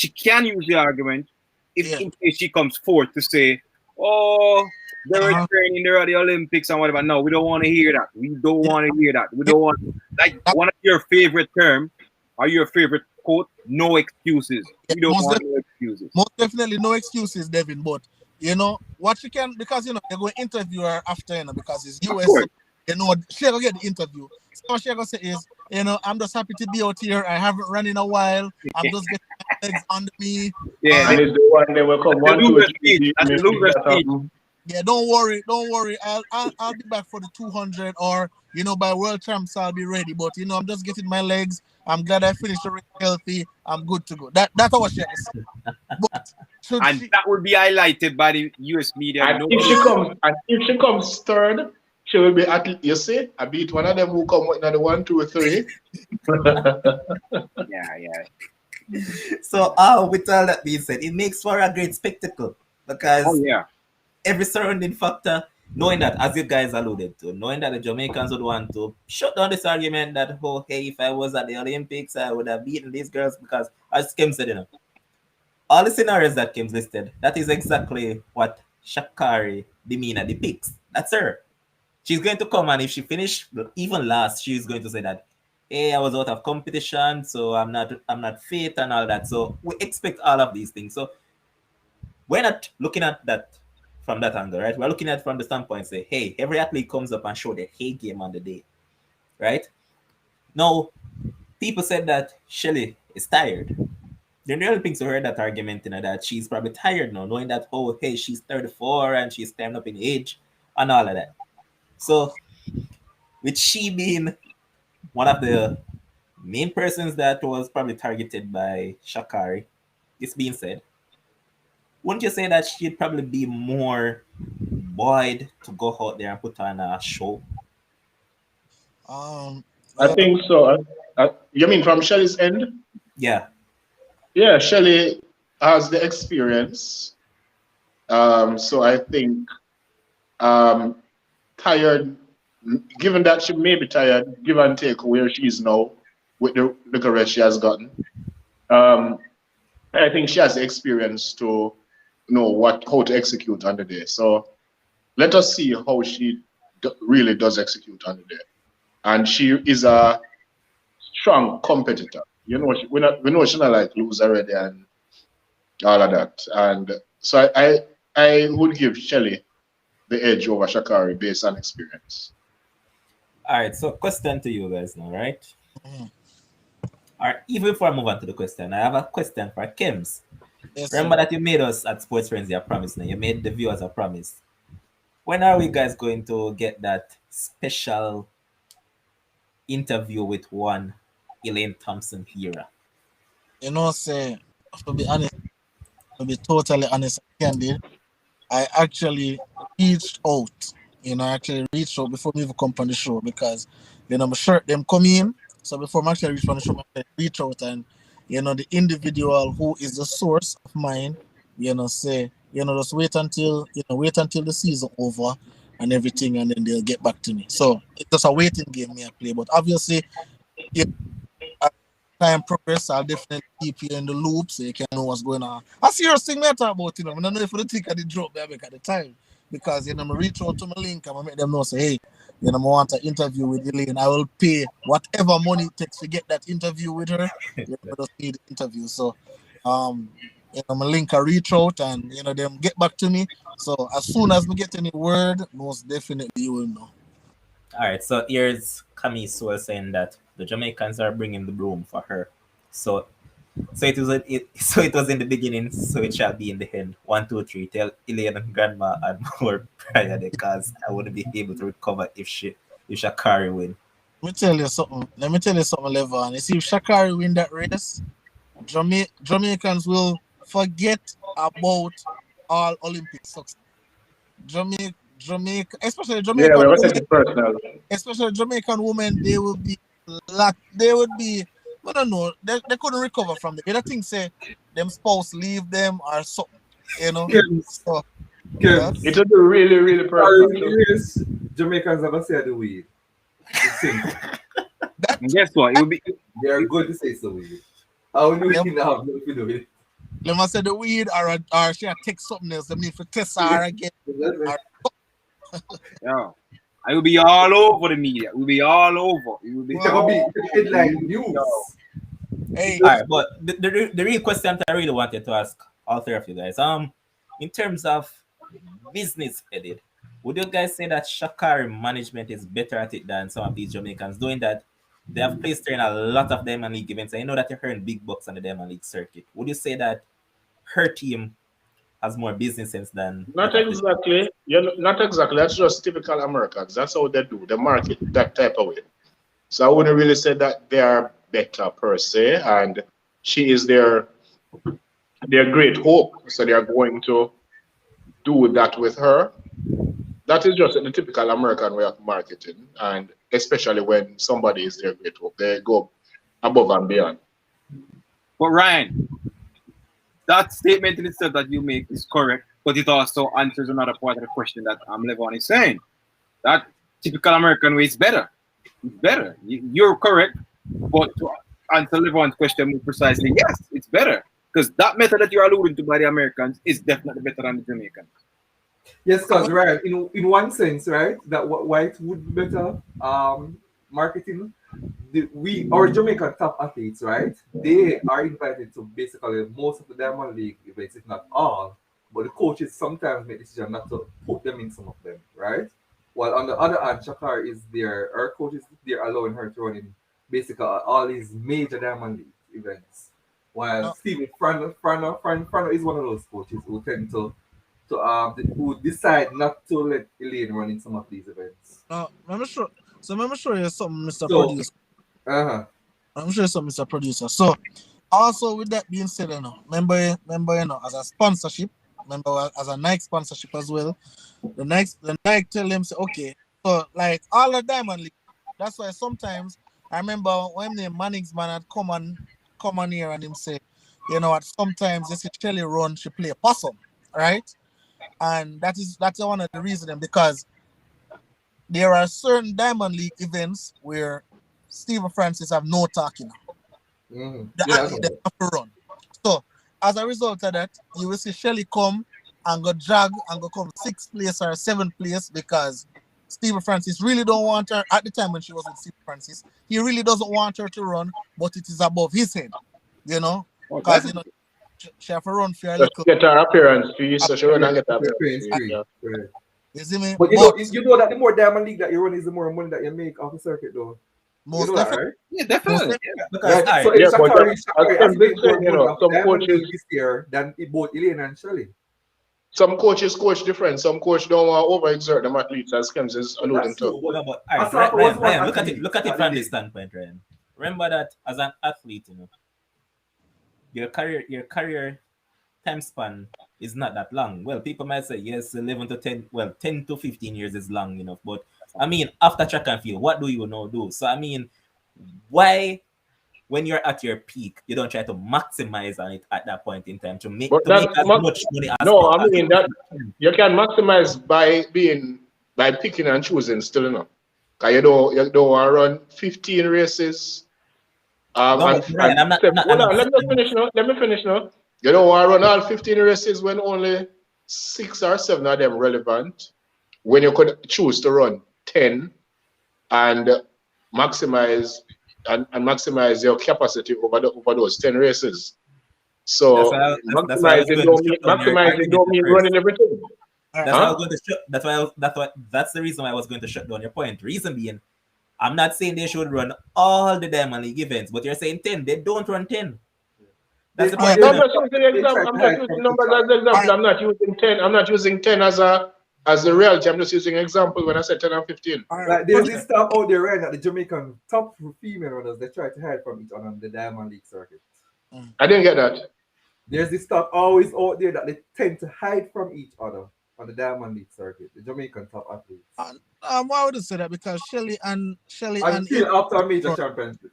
can use the argument if in case she comes forth to say, oh, they were training there at the Olympics and whatever. No, we don't want to hear that. We don't want to hear that. We don't want one of your favorite terms or your favorite quote, no excuses. We don't want no excuses. Most definitely no excuses, Devin. But what you can, because they're going to interview her after, because it's US. She gonna get the interview. So what she gonna say is, I'm just happy to be out here. I haven't run in a while. I'm just getting my legs under me. Yeah, and it's the one they will come 1, 2, 3. Yeah, don't worry. I'll be back for the 200, or by World Champs I'll be ready. But I'm just getting my legs. I'm glad I finished the race healthy. I'm good to go. That's what she has to say. But that would be highlighted by the US media. And if she comes third, she will be at, you see, I beat one of them who come with another 1, 2, 3. Yeah. So, with all that being said, it makes for a great spectacle because every surrounding factor, knowing that, as you guys alluded to, knowing that the Jamaicans would want to shut down this argument that, oh, hey, if I was at the Olympics, I would have beaten these girls because, as Kim said, all the scenarios that Kim's listed, that is exactly what Shakari demeanor depicts. That's her. She's going to come, and if she finished even last, she's going to say that, hey, I was out of competition, so I'm not fit and all that. So we expect all of these things. So we're not looking at that from that angle, right? We're looking at it from the standpoint, say, hey, every athlete comes up and show their hay game on the day, right? Now, people said that Shelly is tired. The Olympics heard that argument, that she's probably tired now, knowing that, oh, hey, she's 34 and she's climbing up in age and all of that. So, with she being one of the main persons that was probably targeted by Shakari, this being said, wouldn't you say that she'd probably be more buoyed to go out there and put on a show? I think so. You mean from Shelly's end? Yeah. Yeah, Shelly has the experience. So I think tired, given that she may be tired, give and take where she is now with the rest she has gotten. I think she has the experience to know how to execute on the day. So let us see how she really does execute on the day. And she is a strong competitor. We know she's not like lose already and all of that. And so I would give Shelly the edge over Shakari based on experience. All right, so question to you guys now, right? Mm-hmm. All right, even before I move on to the question, I have a question for Kims. Yes, remember that you made us at Sports FRENZZYY a promise now. You made the viewers a promise. When are we guys going to get that special interview with one Elaine Thompson here? Say, to be honest, to be totally honest and candid, I actually reached out. I actually reached out before we even come on the show because, I'm sure them come in. So before I'm actually reach on the show, I reach out and the individual who is the source of mine, say, just wait until the season over and everything, and then they'll get back to me. So it's just a waiting game me I play. But obviously, if as time progress, I'll definitely keep you in the loop so you can know what's going on. I serious thing me I talk about, I don't know if the think of the drop me I make at the time. Because I reach out to my link and I make them know say, hey, I want an interview with Elaine. I will pay whatever money it takes to get that interview with her. Just need the interview. So my link I reach out and them get back to me. So as soon as we get any word, most definitely you will know. All right, so here's Kamiso saying that the Jamaicans are bringing the broom for her. So it was in the beginning, so it shall be in the end. 1, 2, 3. Tell Elaine and Grandma and more prior because I wouldn't be able to recover if Shakari win. Let me tell you something, Levon. You see, if Shakari win that race, Jamaicans will forget about all Olympic success. Jamaica, especially Jamaican we're women, taking personal. especially Jamaican women, they will be they would be. I don't know. They couldn't recover from the other thing. Say them spouse leave them or something. So yeah. It would be really, really personal. Yes, Jamaicans never say the weed. It's simple. And guess what? It will be. They are going to say so weed. How do Yep. we have nothing to do with it? Let me say the weed or she take something else. They need to test her again. Yeah. I will be all over the media. We'll be all over. It will be. It will be headline news. Hey, All right, but the real question I really wanted to ask all three of you guys, in terms of business headed, would you guys say that Shakari management is better at it than some of these Jamaicans doing that? They have placed her in a lot of Diamond League events. I know that you're earning big bucks on the Diamond League circuit. Would you say that her team has more business sense than Not exactly. Not exactly. That's just typical Americans. That's how they do. They market that type of way. So I wouldn't really say that they are better per se, and she is their great hope. So they are going to do that with her. That is just the typical American way of marketing, and especially when somebody is their great hope, they go above and beyond. But Ryan, that statement in itself that you make is correct, but it also answers another part of the question that Levon is saying. That typical American way is better. It's better. You're correct, but to answer Levon's question more precisely, yes, it's better. Because that method that you're alluding to by the Americans is definitely better than the Jamaicans. Yes, because right, in one sense, right, that white would be better marketing. Our Jamaican top athletes, right, they are invited to basically most of the Diamond League events, if not all. But the coaches sometimes make decision not to put them in some of them, right? While on the other hand, Shakar is there. Our coaches they're allowing her to run in basically all these major Diamond League events. While Stephen Frano is one of those coaches who tend to who decide not to let Elaine run in some of these events. let me show you something, Mr. So, Producer. Uh-huh. I'm sure some Mr. Producer. So, also with that being said, remember, as a sponsorship, remember as a Nike sponsorship as well. The Nike tell them say, okay, so like all the Diamond League. That's why sometimes I remember when the Manning's man had come on here and him say, what sometimes they say Shelly run, she play possum, right? And that's one of the reasons because there are certain Diamond League events where Stephen Francis have no talking. Mm-hmm. The athlete they have to run. So as a result of that, you will see Shelly come and go drag and go come 6th place or 7th place because Stephen Francis really don't want her at the time when she was with Stephen Francis. He really doesn't want her to run, but it is above his head, because she have to run for a little. Get her appearance fee, so she will not get her appearance fee. Right. You see me? But you know that the more Diamond League that you run is the more money that you make off the circuit, though. Most you know definitely. Right? Yeah, definitely. Because Right. So Yeah, if but Shakari I'm just saying, some Diamond coaches, League this year than both Elaine and Shelley. some coaches coach different. Some coach don't want to overexert them athletes, as Kems is alluding That's true. to. No, but all right, I saw Ryan, one look at it. athlete Look at it that from they this did. standpoint, Ryan. Remember that as an athlete, your career time span is not that long. Well, people might say yes, 11 to 10. Well, 10 to 15 years is long enough. But I mean, after track and field, what do you now do? So I mean, Why, when you're at your peak, you don't try to maximize on it at that point in time to make But as much money as no, I possible? mean that you can maximize by picking and choosing still enough. Cause you don't want to run 15 races. No, but Ryan, Hold on, let me finish now. Let me finish now. You don't want to run all 15 races when only 6 or 7 of them relevant. When you could choose to run 10 and maximize maximize your capacity over those 10 races. So that's why I was going to shut down your maximizing argument don't at mean first. running everything. That's why I was going to shut. That's the reason why I was going to shut down your point. Reason being, I'm not saying they should run all the Diamond League events, but you're saying 10. They don't run 10. That's the point. No, I'm just using example. I'm just using numbers as example. I'm not using 10. I'm not using 10 as the reality. I'm just using example when I said 10 and 15. Like there's this stuff out there right now, the Jamaican top female runners, they try to hide from each other on the Diamond League circuit. I didn't get that. There's this stuff always out there that they tend to hide from each other on the Diamond League circuit, the Jamaican top athletes. Why would I say that? Because Shelly and Until after a major championship.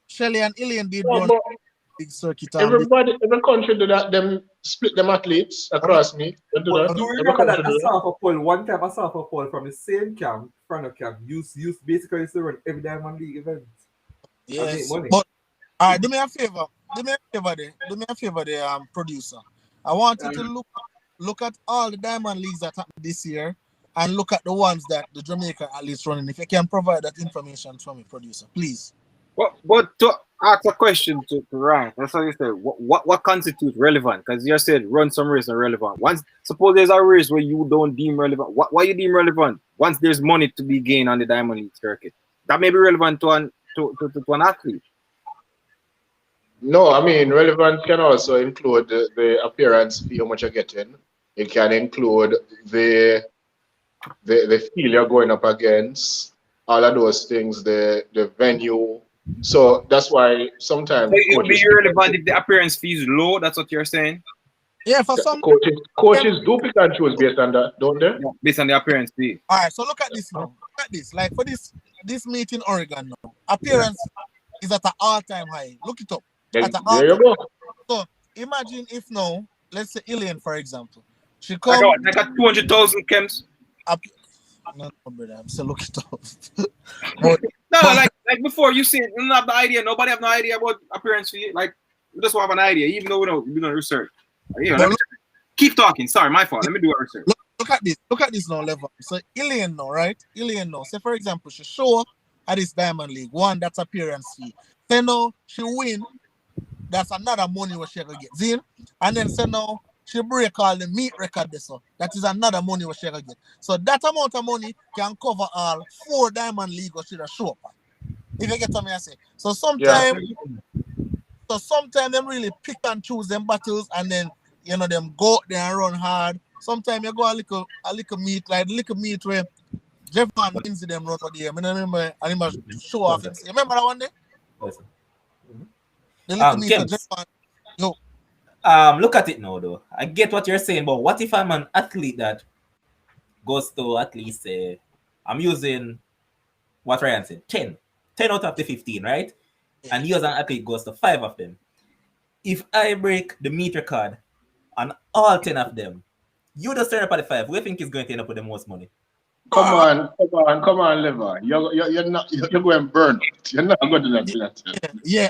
Shelly and Ilian did No, run but big circuit. every country do that. Them split them athletes across me. They do that. Do you Every remember that country do that. one time I saw a poll from the same camp, front of camp, used basically to run every Diamond League event. Yes, money. but all right, do me a favor. Do me a favor, the producer. I want you to look at all the Diamond Leagues that happened this year and look at the ones that the Jamaica athletes running. If you can provide that information for me, producer, please. But to ask a question to Ryan, that's what you said. What constitutes relevant? Because you said run some race and relevant. Once suppose there's a race where you don't deem relevant. Why you deem relevant? Once there's money to be gained on the Diamond League circuit, that may be relevant to an athlete. No, I mean relevance can also include the appearance fee, how much you're getting. It can include the field you're going up against, all of those things, the venue. So that's why sometimes So it will be irrelevant if the appearance fee is low. That's what you're saying. Yeah, for some coaches do pick and choose based on that, don't they? Yeah, based on the appearance fee. All right, so look at this now. Look at this. Like for this meet in Oregon now, appearance is at an all-time high. Look it up. There you go. So imagine if now, let's say Ilian, for example, she I come. got 200,000 chems. No, brother, I'm still looking it up. No, like before, you see, you don't have the idea. Nobody have no idea about appearance fee. Like, we just have an idea, even though we don't research. Yeah, keep talking. Sorry, my fault. Let me do a research. Look at this. Look at this now, level. So Ilian now, right? Ilian now. Say for example, she show at this Diamond League. One, that's appearance fee. Then now she win. That's another money what she gonna get. See? And then say now she break all the meet record this. So that is another money what she gonna get. So that amount of money can cover all 4 Diamond League what she show up. If you get what I say. So sometimes them really pick and choose them battles and then them go out there and run hard. Sometimes you go a little meet, like the little meet where Jeff and Lindsay them run out there. I remember show off. You remember that one day? Yes. The little meet of Jeff and look at it now though. I get what you're saying, but what if I'm an athlete that goes to at least I'm using what Ryan said, 10 out of the 15, right? Yeah. And you as an athlete goes to 5 of them. If I break the meet record on all 10 of them, you just turn up at the 5. Who do you think is going to end up with the most money? Come on, Lever. You're going burn. You're not going to do that. Yeah,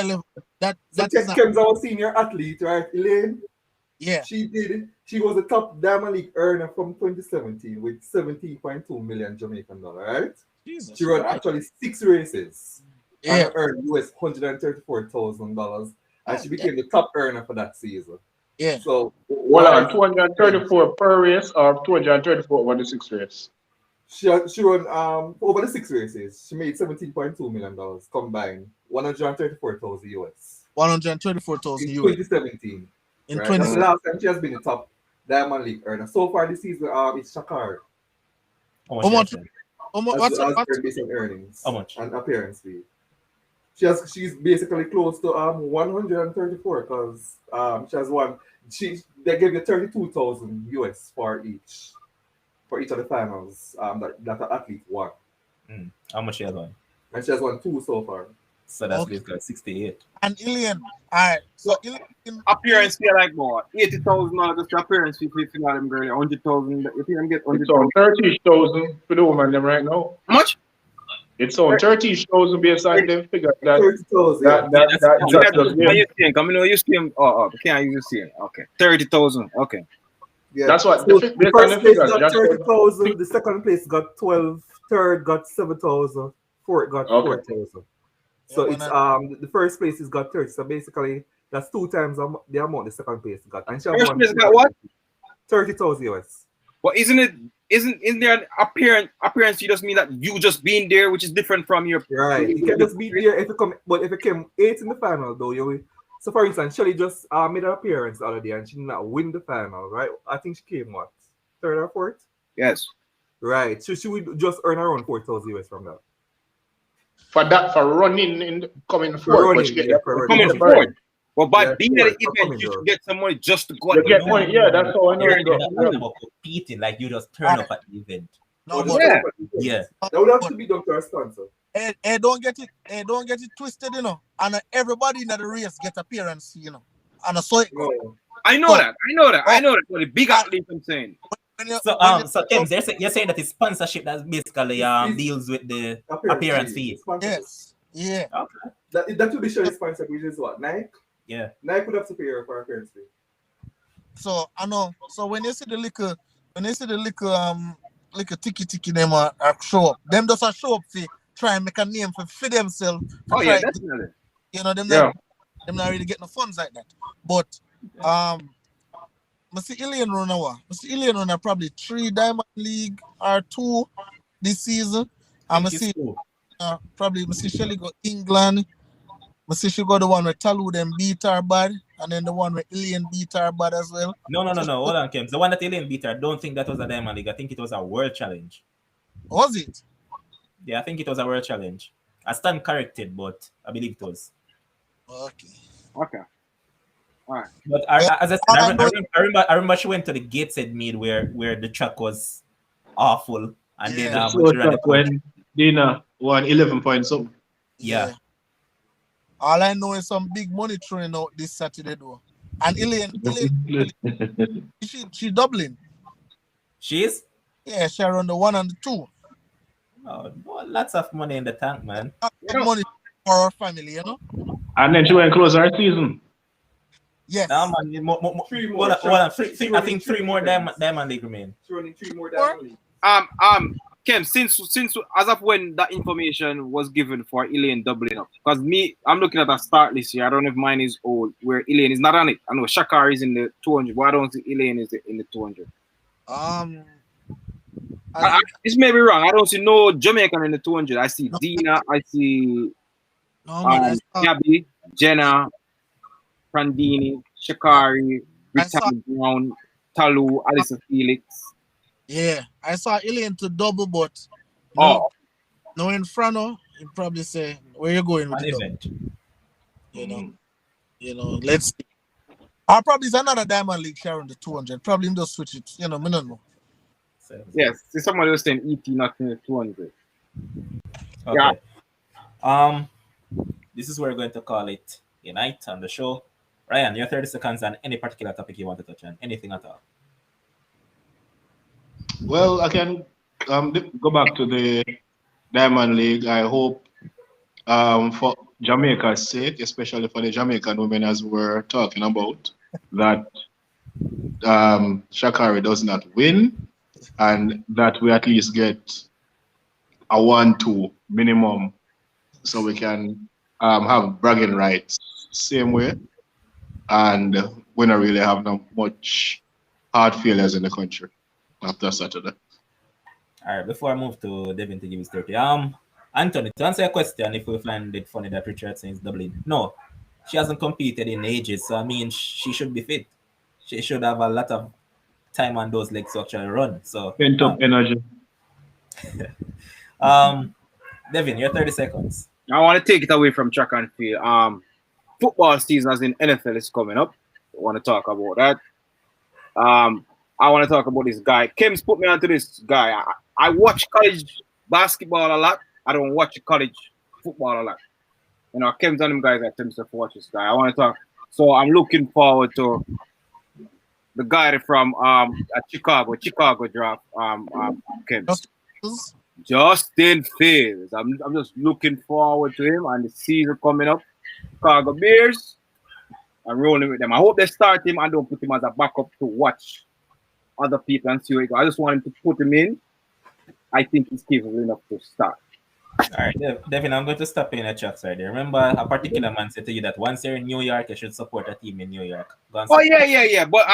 Lever. That is our senior athlete, right, Elaine? Yeah. She was the top Diamond League earner from 2017 with 17.2 million Jamaican dollars, right? Jesus, she ran actually 6 races. Yeah. And earned US $134,000. And she became the top earner for that season. Yeah. So, well, 234 per race or 234 over the 6 races? She run over the 6 races. She made $17.2 million combined, 134,000 US. 134,000 US. In 2017. In right? 2017. Last time she has been the top Diamond League earner. So far this season, it's Shakar. How much? What's earnings? How much? And appearance fee. She's basically close to 134 because she has won. They gave you 32,000 US for each of the finals that the athlete won. How much she has won? And she has won 2 so far. So that's Okay. basically 68. And Ilian, all right. So Ilian, Appearance fee like what? 80,000 just appearance fee for them girl. 100,000. If you can get It's on 100,000. 30,000 for the woman them right now. How much? It's on 30,000 based on them figure that 30,000. that just How yeah. you saying? Come you saying? Oh, can't use saying. Okay, 30,000. Okay. Yeah. That's what So based the on first the place figures. got Just 30,000. The second place got 12. Third got 7,000. Fourth got Okay. 4,000. So Yeah, it's the first place is got 30. So basically that's 2 times the amount the second place got. And she First won place got what? 30,000 US. But isn't there an appearance? You just mean that you just being there, which is different from your Right. You can just be there if you come, but if you came 8th in the final though, you will. So for instance, Shelly just made an appearance the other day and she did not win the final, right? I think she came what? 3rd or 4th? Yes. Right. So she would just earn around 4,000 US from that. for running in coming For forward, running, but you get yeah, for Coming running. forward. Well, by Yeah, being at forward, the for event, coming you there. should get some money just to go you at the get event. money. Yeah, that's how I know. You're it not goes. talking about competing, like you just turn up at the event. no, Just but Yeah. for the Yeah. event. That would have to be done to our sponsor. don't get it twisted, you know. And everybody in the race get appearance, you know. And so it go. No. I know So- that. I know that. For the big athletes, I'm saying. When you, So when you- so Kim, you're saying that it's sponsorship that basically It's- deals with the appearance fee. Sponsorship. yes, yeah. Okay. That would be Shelly's sponsor, which is what? Nike? Yeah. Nike would have to pay her for appearance fee. So I know. So when you see the little tiki them are show up, them just a show up for try and make a name for themselves. Oh try, yeah, definitely. you know them Yeah. them not really getting no funds like that. But I see Ilian run now. I see Ilian run probably 3 Diamond League or 2 this season. I I'm think see it's cool. probably I see Shelly go England. I see she got the one where Talu them beat her bad, and then the one where Ilian beat her bad as well. No. Hold on, Kim. The one that Alien beat her, I don't think that was a Diamond League. I think it was a World Challenge. Was it? Yeah, I think it was a World Challenge. I stand corrected, but I believe it was. Okay. Okay. But as I said, I remember she went to the Gateshead meet where the track was awful, and Yeah. then So she ran the when Dina won 11 points up. Yeah. All I know is some big money throwing out this Saturday though. And Ilian she doubling. She is. Yeah, she run the 1 and the 2. Oh, lots of money in the tank, man. Big money for her family, you know? And then she went close her season. Yes. Nah, man, Three more. I think 3 more Diamond League remain. She's running 3 more Or- Diamond League. Ken, since as of when that information was given for Ilian doubling up, because I'm looking at a start list here. I don't know if mine is old, where Ilian is not on it. I know Shakar is in the 200, but I don't see Ilian is in the 200. This may be wrong. I don't see no Jamaican in the 200. I see Dina, I see no man, Gabby, Jenna, Prandini, Shakari, I saw- Brittany Brown, Talu, Alison Felix. yeah. I saw Ilian to double, but Oh, no in front of you probably say where you going with An the double, event. you know, let's see. Or probably it's another Diamond League sharing the 200. Probably him just switch it, you know, I don't know. So, yes. See, somebody was saying ET not in the 200. okay. This is where we're going to call it a night on the show. Ryan, your 30 seconds on any particular topic you want to touch on, anything at all. Well, I can go back to the Diamond League. I hope for Jamaica's sake, especially for the Jamaican women as we're talking about, that Shakari does not win and that we at least get a 1-2 minimum so we can have bragging rights same way. And we don't really have no much hard failures in the country after Saturday. All right, before I move to Devin to give his 30, Anthony, to answer your question, if we find it funny that Richardson is doubling, no, she hasn't competed in ages, so I mean, she should be fit. She should have a lot of time on those legs to actually run. So, Pent up energy. Devin, your 30 seconds. I want to take it away from track and field. Football season, as in NFL, is coming up. I want to talk about that. I want to talk about this guy. Kim's put me onto this guy. I watch college basketball a lot. I don't watch college football a lot. You know, Kim's and them guys that tend to watch this guy. I want to talk. So I'm looking forward to the guy from at Chicago draft. Kim. Justin Fields. I'm just looking forward to him and the season coming up. Chicago Bears. I'm rolling with them. I hope they start him and don't put him as a backup to watch other people and see what he goes. I just want him to put him in. I think he's capable enough to start. All right, Devin, I'm going to stop you in the tracks right there. Remember, a particular man said to you that once you're in New York, you should support a team in New York. Oh, yeah. But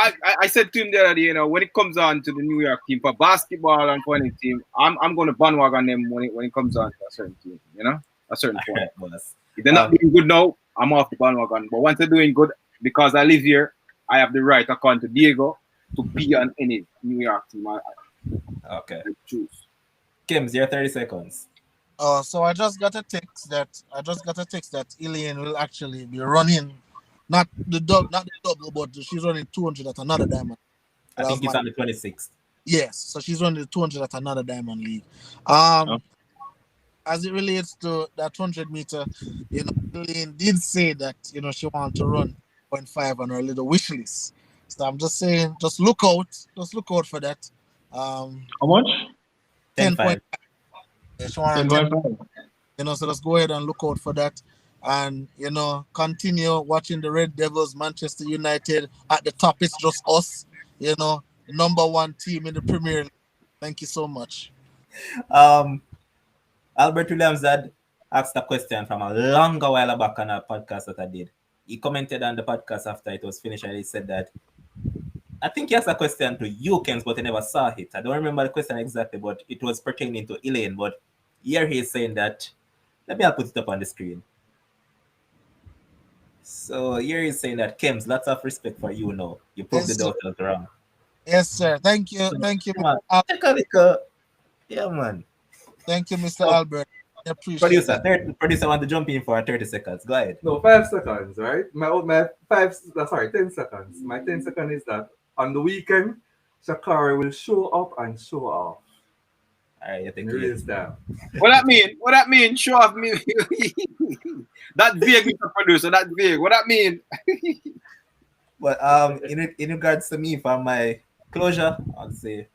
I said to him the other day, you know, when it comes on to the New York team, for basketball and for any team, I'm going to bandwagon them when it comes on to a certain team, you know, a certain point. Right, if they're not doing good now, I'm off the bandwagon. But once they're doing good, because I live here, I have the right, according to Diego, to be on any New York team. Okay. Choose. Kims, your 30 seconds. So I just got a text that Elaine will actually be running, not the double, but she's running 200 at another diamond. I think it's on the 26th. Yes, so she's running the 200 at another diamond league. As it relates to that 100-meter, you know, Elaine did say that, you know, she wants to run 0.5 on her little wish list. So I'm just saying, just look out for that. How much? 10.5. You know, so let's go ahead and look out for that, and you know, continue watching the Red Devils, Manchester United at the top. It's just us, you know, number one team in the Premier League. Thank you so much. Albert Williams had asked a question from a longer while back on a podcast that I did. He commented on the podcast after it was finished, and he said that I think he asked a question to you, Kens, but he never saw it. I don't remember the question exactly, but it was pertaining to Elaine. But here he is saying that, let me put it up on the screen. So here he's saying that, Kems, lots of respect for you now. You proved the doubters wrong. Yes, sir. Thank you. So, thank you. Yeah, man. Thank you, Mr. Albert. I appreciate Producer want to jump in for 30 seconds. Go ahead. No, 5 seconds, right? My 10 seconds. My 10 seconds is that on the weekend, Shakari will show up and show off. All right, you think is that? What that mean? Show off me. That vague, Mr. Producer. That vague. What that mean? But in regards to me, for my closure, I'll say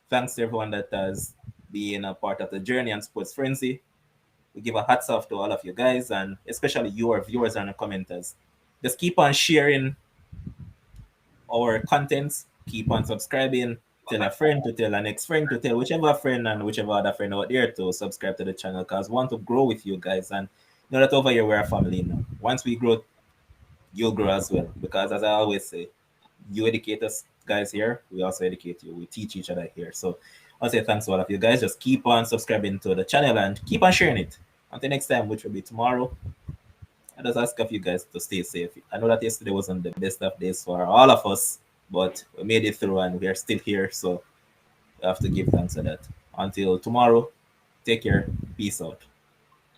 thanks to everyone that has been a part of the journey and Sports Frenzy. We give a hats off to all of you guys, and especially your viewers and the commenters. Just keep on sharing our contents, keep on subscribing, tell a friend to tell a next friend to tell whichever friend and whichever other friend out there to subscribe to the channel, because we want to grow with you guys, and you know that over here we're a family now. Once we grow, you'll grow as well, because as I always say, you educate us guys here, we also educate you, we teach each other here. So I'll say thanks to all of you guys. Just keep on subscribing to the channel and keep on sharing it. Until next time, which will be tomorrow, I just ask of you guys to stay safe. I know that yesterday wasn't the best of days for all of us, but we made it through and we are still here. So we have to give thanks for that. Until tomorrow, take care. Peace out.